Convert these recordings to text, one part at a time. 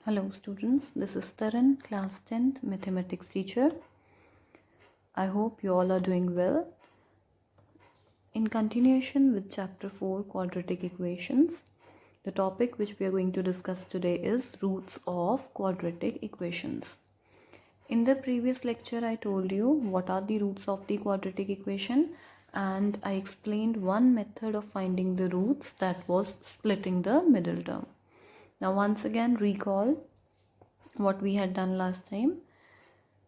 Hello students, this is Taran, class 10th mathematics teacher. I hope you all are doing well. In continuation with chapter 4 quadratic equations, the topic which we are going to discuss today is roots of quadratic equations. In the previous lecture I told you what are the roots of the quadratic equation and I explained one method of finding the roots, that was splitting the middle term. Now once again recall what we had done last time.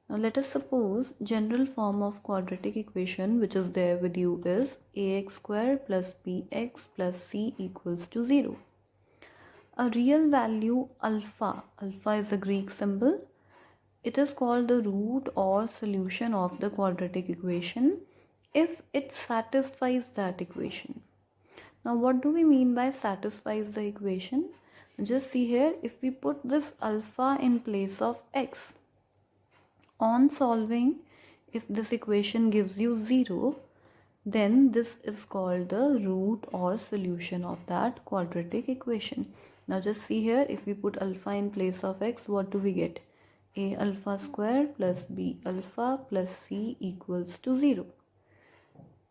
Now let us suppose general form of quadratic equation which is there with you is ax square plus bx plus c equals to 0. A real value alpha is a Greek symbol. It is called the root or solution of the quadratic equation if it satisfies that equation. Now what do we mean by satisfies the equation? Just see here, if we put this alpha in place of x, on solving, if this equation gives you 0, then this is called the root or solution of that quadratic equation. Now just see here, if we put alpha in place of x, what do we get? A alpha square plus b alpha plus c equals to 0.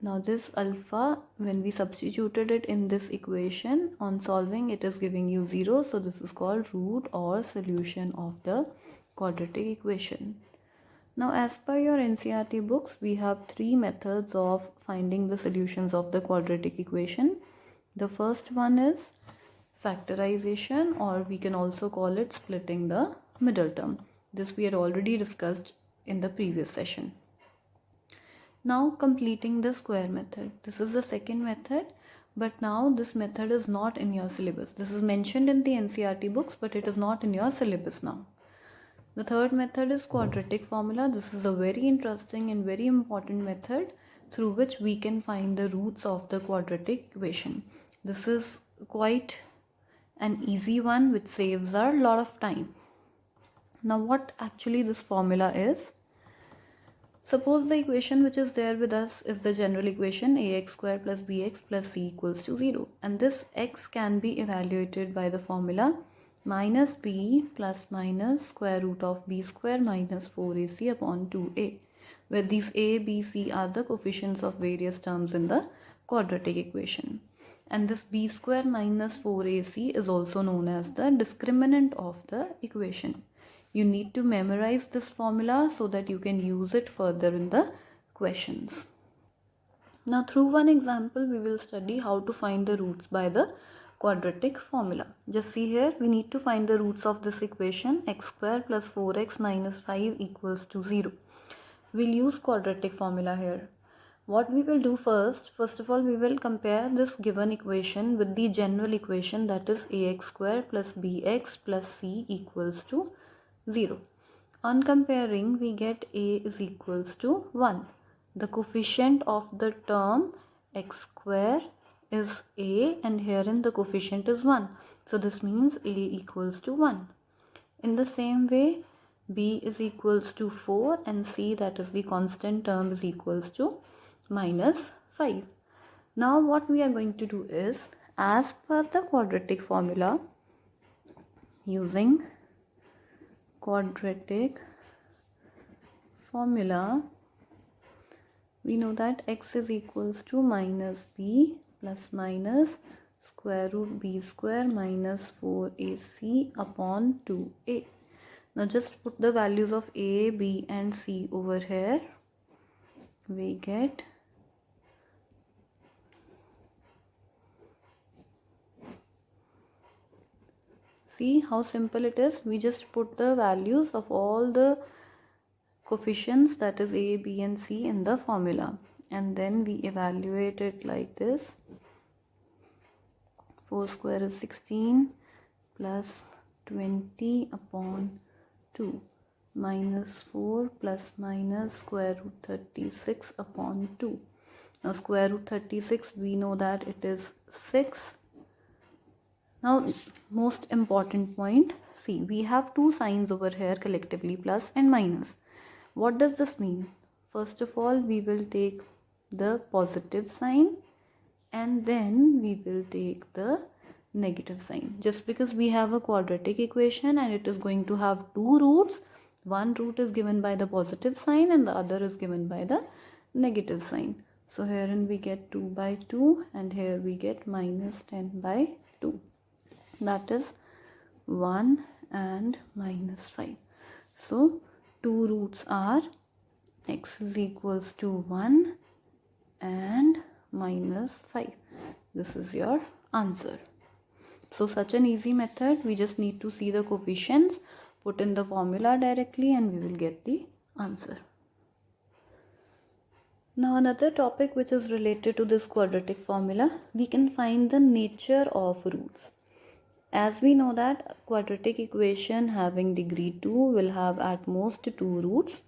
Now this alpha, when we substituted it in this equation, on solving it is giving you 0. So this is called root or solution of the quadratic equation. Now as per your NCERT books, we have three methods of finding the solutions of the quadratic equation. The first one is factorization, or we can also call it splitting the middle term. This we had already discussed in the previous session. Now completing the square method. This is the second method, but now this method is not in your syllabus. This is mentioned in the NCERT books, but it is not in your syllabus now. The third method is quadratic formula. This is a very interesting and very important method through which we can find the roots of the quadratic equation. This is quite an easy one which saves a lot of time. Now what actually this formula is? Suppose the equation which is there with us is the general equation ax square plus bx plus c equals to 0, and this x can be evaluated by the formula minus b plus minus square root of b square minus 4ac upon 2a, where these a, b, c are the coefficients of various terms in the quadratic equation. And this b square minus 4ac is also known as the discriminant of the equation. You need to memorize this formula so that you can use it further in the questions. Now through one example we will study how to find the roots by the quadratic formula. Just see here, we need to find the roots of this equation x square plus 4x minus 5 equals to 0. We'll use quadratic formula here. What we will do first of all, we will compare this given equation with the general equation, that is ax square plus bx plus c equals to 0. On comparing, we get a is equals to 1. The coefficient of the term x square is a, and herein the coefficient is 1. So this means a equals to 1. In the same way, b is equals to 4 and c, that is the constant term, is equals to minus 5. Now what we are going to do is, as per the quadratic formula, using quadratic formula, we know that x is equals to minus b plus minus square root b square minus 4ac upon 2a. Now just put the values of a, b and c over here. We get see how simple it is. We just put the values of all the coefficients, that is a, b and c, in the formula, and then we evaluate it like this. 4 square is 16 plus 20 upon 2 minus 4 plus minus square root 36 upon 2. Now square root 36, we know that it is 6. Now most important point, see, we have two signs over here collectively, plus and minus. What does this mean? First of all, we will take the positive sign and then we will take the negative sign. Just because we have a quadratic equation and it is going to have two roots, one root is given by the positive sign and the other is given by the negative sign. So herein we get 2 by 2 and here we get minus 10 by 2. That is 1 and minus 5. So two roots are x is equals to 1 and minus 5. This is your answer. So such an easy method, we just need to see the coefficients, put in the formula directly and we will get the answer. Now another topic which is related to this quadratic formula, we can find the nature of roots. As we know that a quadratic equation having degree 2 will have at most 2 roots.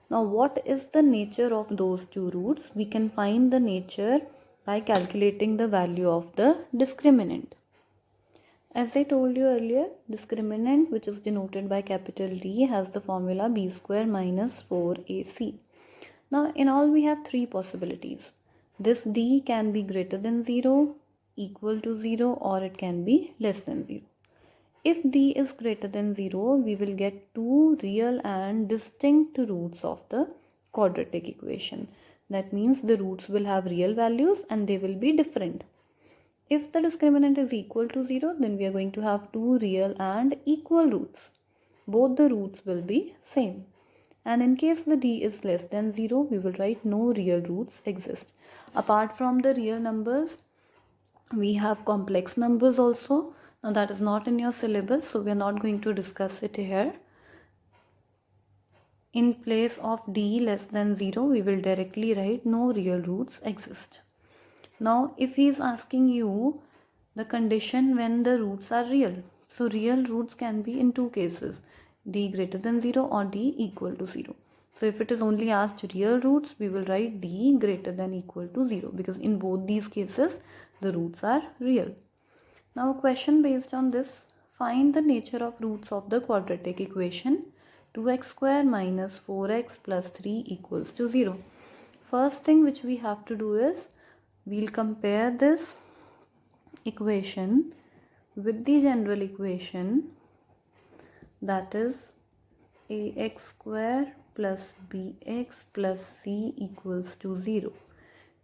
Now what is the nature of those 2 roots? We can find the nature by calculating the value of the discriminant. As I told you earlier, discriminant, which is denoted by capital D, has the formula b square minus 4ac. Now in all we have three possibilities. This d can be greater than 0, equal to 0, or it can be less than 0. If d is greater than 0, we will get two real and distinct roots of the quadratic equation. That means the roots will have real values and they will be different. If the discriminant is equal to 0, then we are going to have two real and equal roots. Both the roots will be same. And in case the d is less than 0, we will write no real roots exist. Apart from the real numbers, we have complex numbers also. Now that is not in your syllabus, so we are not going to discuss it here. In place of d less than 0, we will directly write no real roots exist. Now if he is asking you the condition when the roots are real, so real roots can be in two cases, d greater than 0 or d equal to 0. So if it is only asked real roots, we will write d greater than equal to 0 because in both these cases the roots are real. Now a question based on this, find the nature of roots of the quadratic equation 2x square minus 4x plus 3 equals to 0. First thing which we have to do is, we'll compare this equation with the general equation, that is ax square plus bx plus c equals to 0.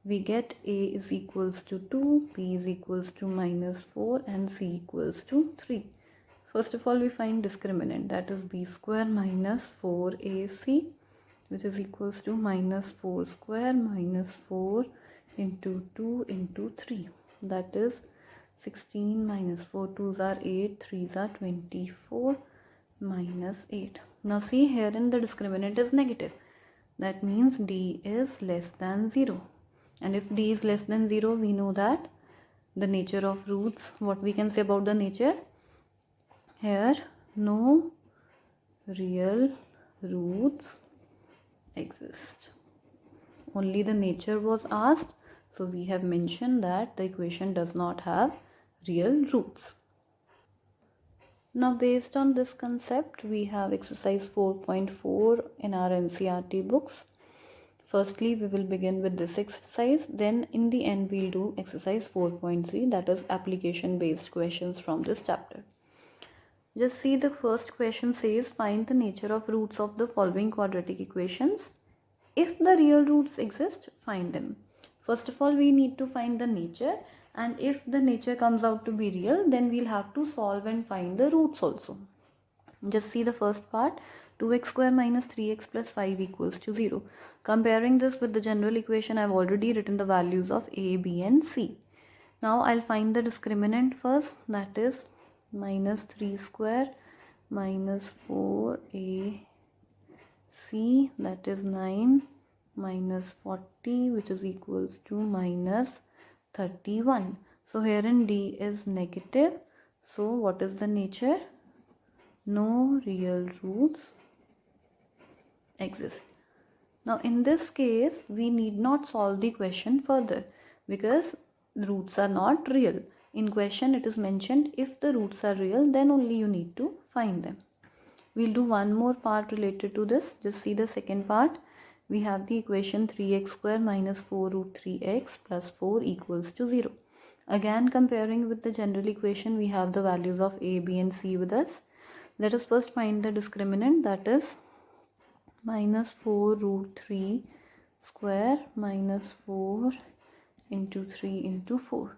We get a is equals to 2, b is equals to minus 4 and c equals to 3. First of all, we find discriminant, that is b square minus 4ac, which is equals to minus 4 square minus 4 into 2 into 3, that is 16 minus 4 2s are 8, 3s are 24 minus 8. Now see, herein the discriminant is negative. That means d is less than 0. And if d is less than 0, we know that the nature of roots, what we can say about the nature? Here, no real roots exist. Only the nature was asked. So we have mentioned that the equation does not have real roots. Now based on this concept, we have exercise 4.4 in our NCERT books. Firstly, we will begin with this exercise. Then in the end, we'll do exercise 4.3, that is application based questions from this chapter. Just see, the first question says, find the nature of roots of the following quadratic equations. If the real roots exist, find them. First of all, we need to find the nature, and if the nature comes out to be real, then we'll have to solve and find the roots also. Just see the first part, 2x square minus 3x plus 5 equals to 0. Comparing this with the general equation, I've already written the values of a, b and c. Now I'll find the discriminant first, that is minus 3 square minus 4ac, that is 9 minus 40, which is equals to minus 31. So herein d is negative. So what is the nature? No real roots exist. Now in this case, we need not solve the question further because roots are not real. In question it is mentioned, if the roots are real, then only you need to find them. We'll do one more part related to this. Just see the second part. We have the equation 3x square minus 4 root 3x plus 4 equals to 0. Again, comparing with the general equation, we have the values of a, b and c with us. Let us first find the discriminant, that is minus 4 root 3 square minus 4 into 3 into 4.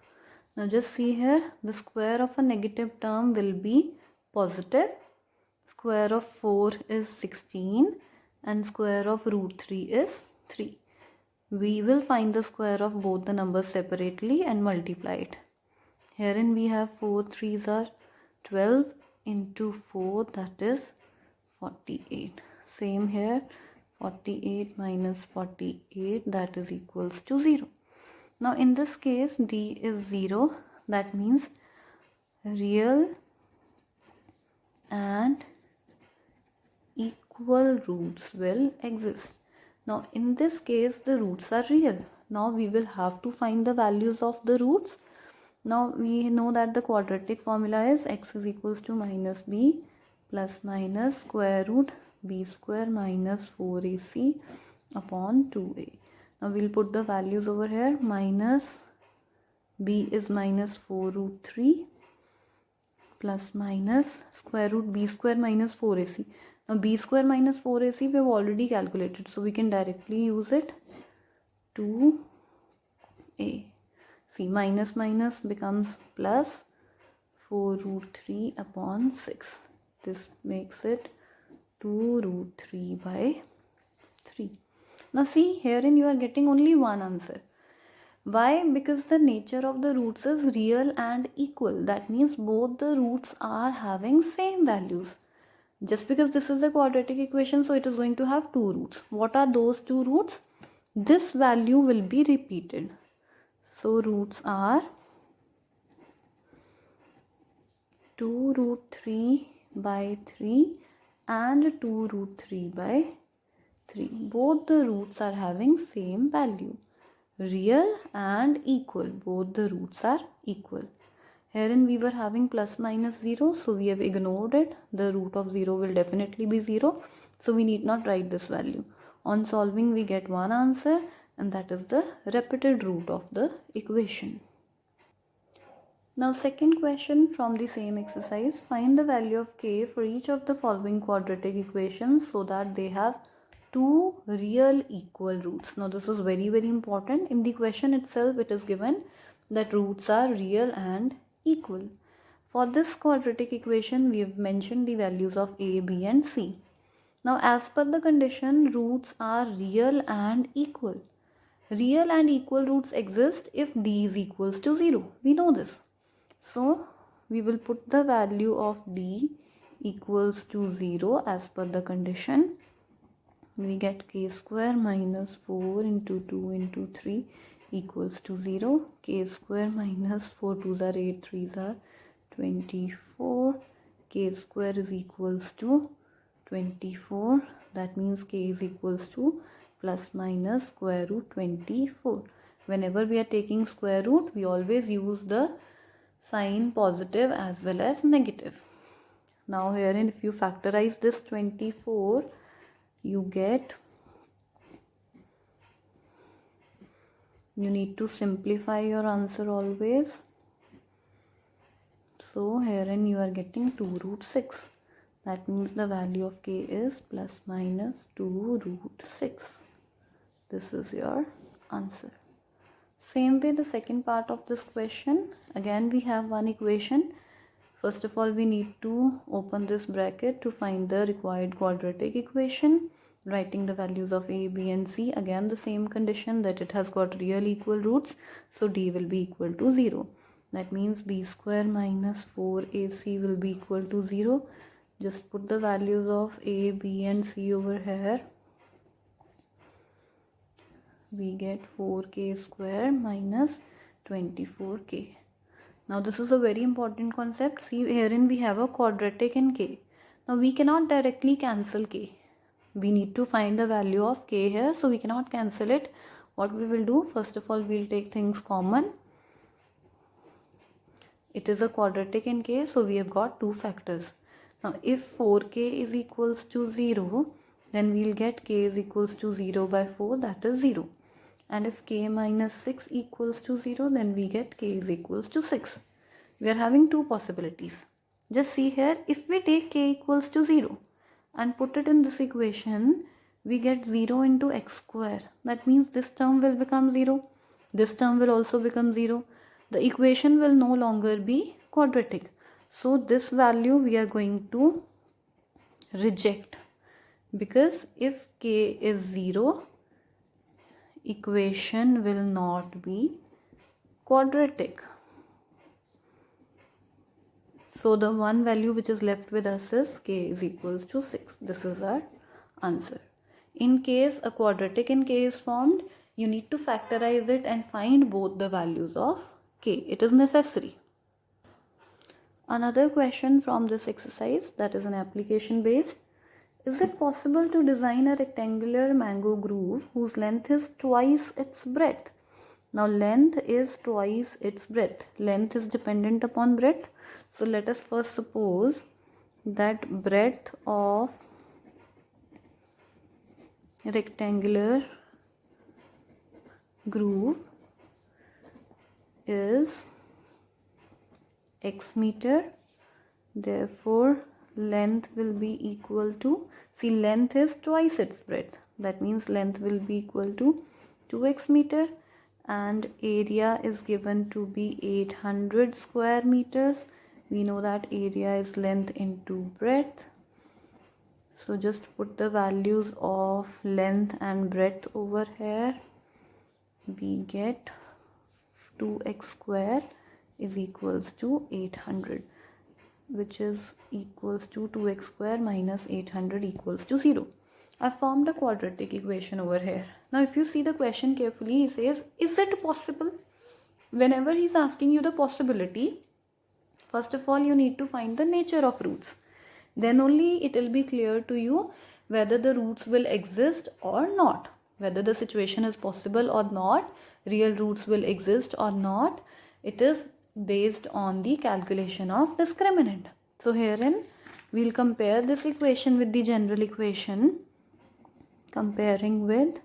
Now just see here, the square of a negative term will be positive. Square of 4 is 16 and square of root 3 is 3. We will find the square of both the numbers separately and multiply it. Herein we have 4 3s are 12 into 4, that is 48. Same here, 48 minus 48, that is equals to 0. Now in this case d is 0, that means real and equal roots will exist. Now in this case the roots are real. Now we will have to find the values of the roots. Now we know that the quadratic formula is x is equals to minus b plus minus square root b square minus 4ac upon 2a. Now we'll put the values over here. Minus b is minus 4 root 3 plus minus square root b square minus 4ac. Now b square minus 4ac we have already calculated, so we can directly use it. 2a. See, minus minus becomes plus 4 root 3 upon 6. This makes it 2 root 3 by 3. Now see, herein you are getting only one answer. Why? Because the nature of the roots is real and equal. That means both the roots are having same values. Just because this is a quadratic equation, so it is going to have two roots. What are those two roots? This value will be repeated. So roots are 2 root 3 by 3 and 2 root 3 by 3. Both the roots are having same value. Real and equal. Both the roots are equal. Herein we were having plus minus 0, so we have ignored it. The root of 0 will definitely be 0, so we need not write this value. On solving we get one answer, and that is the repeated root of the equation. Now second question from the same exercise. Find the value of k for each of the following quadratic equations so that they have two real equal roots. Now this is very important. In the question itself it is given that roots are real and equal. For this quadratic equation we have mentioned the values of a, b and c. Now as per the condition, roots are real and equal. Real and equal roots exist if d is equals to 0. We know this. So we will put the value of d equals to 0 as per the condition. We get k square minus 4 into 2 into 3 equals to 0. K square minus 4 2s are 8, 3s are 24. K square is equals to 24. That means k is equals to plus minus square root 24. Whenever we are taking square root, we always use the sign positive as well as negative. Now herein if you factorize this 24, you need to simplify your answer always. So herein you are getting 2 root 6. That means the value of k is plus minus 2 root 6. This is your answer. Same way the second part of this question. Again we have one equation. First of all we need to open this bracket to find the required quadratic equation. Writing the values of a, b and c. Again the same condition that it has got real equal roots. So d will be equal to 0. That means b square minus 4ac will be equal to 0. Just put the values of a, b and c over here. We get 4k square minus 24k. Now this is a very important concept. See, herein we have a quadratic in k. Now we cannot directly cancel k. We need to find the value of k here, so we cannot cancel it. What we will do, first of all we'll take things common. It is a quadratic in k, so we have got two factors. Now if 4k is equals to 0, then we'll get k is equals to 0 by 4, that is 0. And if k minus 6 equals to 0, then we get k is equals to 6. We are having two possibilities. Just see here, if we take k equals to 0 and put it in this equation, we get 0 into x square. That means this term will become 0. This term will also become 0. The equation will no longer be quadratic. So this value we are going to reject, because if k is 0, equation will not be quadratic. So the one value which is left with us is k is equals to 6. This is our answer. In case a quadratic in k is formed, you need to factorize it and find both the values of k. It is necessary. Another question from this exercise, that is an application based. Is it possible to design a rectangular mango groove whose length is twice its breadth? Now length is twice its breadth. Length is dependent upon breadth. So let us first suppose that breadth of rectangular groove is x meter. Therefore length will be equal to, see, length is twice its breadth. That means length will be equal to 2x meter, and area is given to be 800 square meters. We know that area is length into breadth. So just put the values of length and breadth over here. We get 2x square is equals to 800, which is equals to 2x square minus 800 equals to 0. I formed a quadratic equation over here. Now if you see the question carefully, he says, is it possible? Whenever he's asking you the possibility, first of all you need to find the nature of roots. Then only it will be clear to you whether the roots will exist or not, whether the situation is possible or not, real roots will exist or not. It is based on the calculation of discriminant. So herein we'll compare this equation with the general equation. Comparing with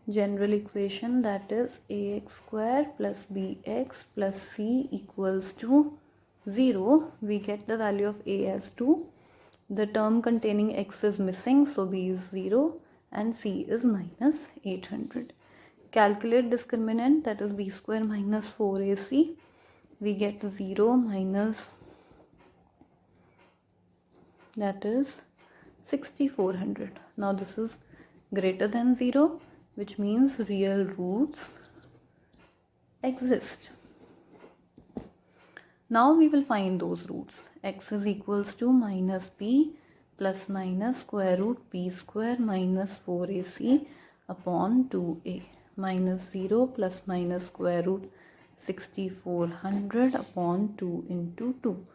general equation, that is ax square plus bx plus c equals to 0. We get the value of a as 2. The term containing x is missing, so b is 0 and c is minus 800. Calculate discriminant, that is b square minus 4ac. We get 0 minus, that is 6400. Now this is greater than 0, which means real roots exist. Now we will find those roots. X is equals to minus b plus minus square root b square minus 4ac upon 2a, minus 0 plus minus square root 6400 upon 2 into 2.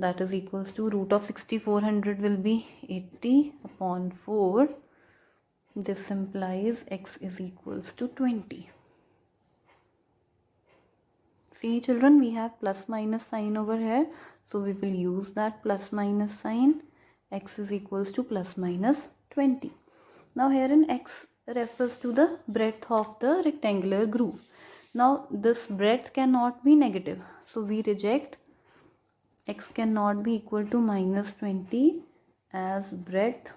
That is equals to root of 6400 will be 80 upon 4. This implies x is equals to 20. See children, we have plus minus sign over here. So we will use that plus minus sign. X is equals to plus minus 20. Now herein x refers to the breadth of the rectangular groove. Now this breadth cannot be negative. So we reject. X cannot be equal to minus 20 as breadth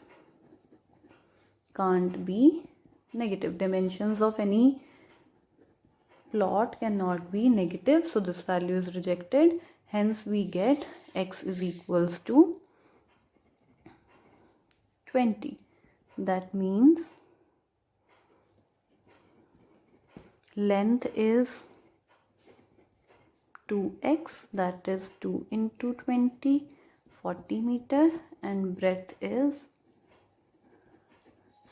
can't be negative. Dimensions of any plot cannot be negative, so this value is rejected. Hence we get x is equals to 20. That means length is 2x, that is 2 into 20, 40 meter, and breadth is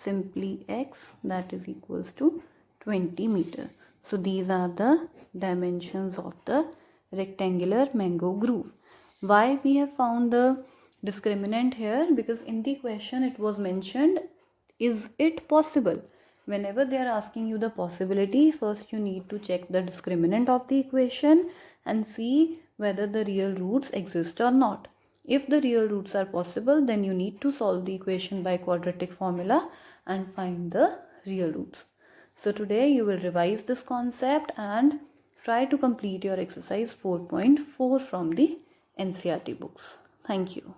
simply x, that is equals to 20 meter. So these are the dimensions of the rectangular mango groove. Why we have found the discriminant here? Because in the question it was mentioned, is it possible? Whenever they are asking you the possibility, first you need to check the discriminant of the equation and see whether the real roots exist or not. If the real roots are possible, then you need to solve the equation by quadratic formula and find the real roots. So today you will revise this concept and try to complete your exercise 4.4 from the NCERT books. Thank you.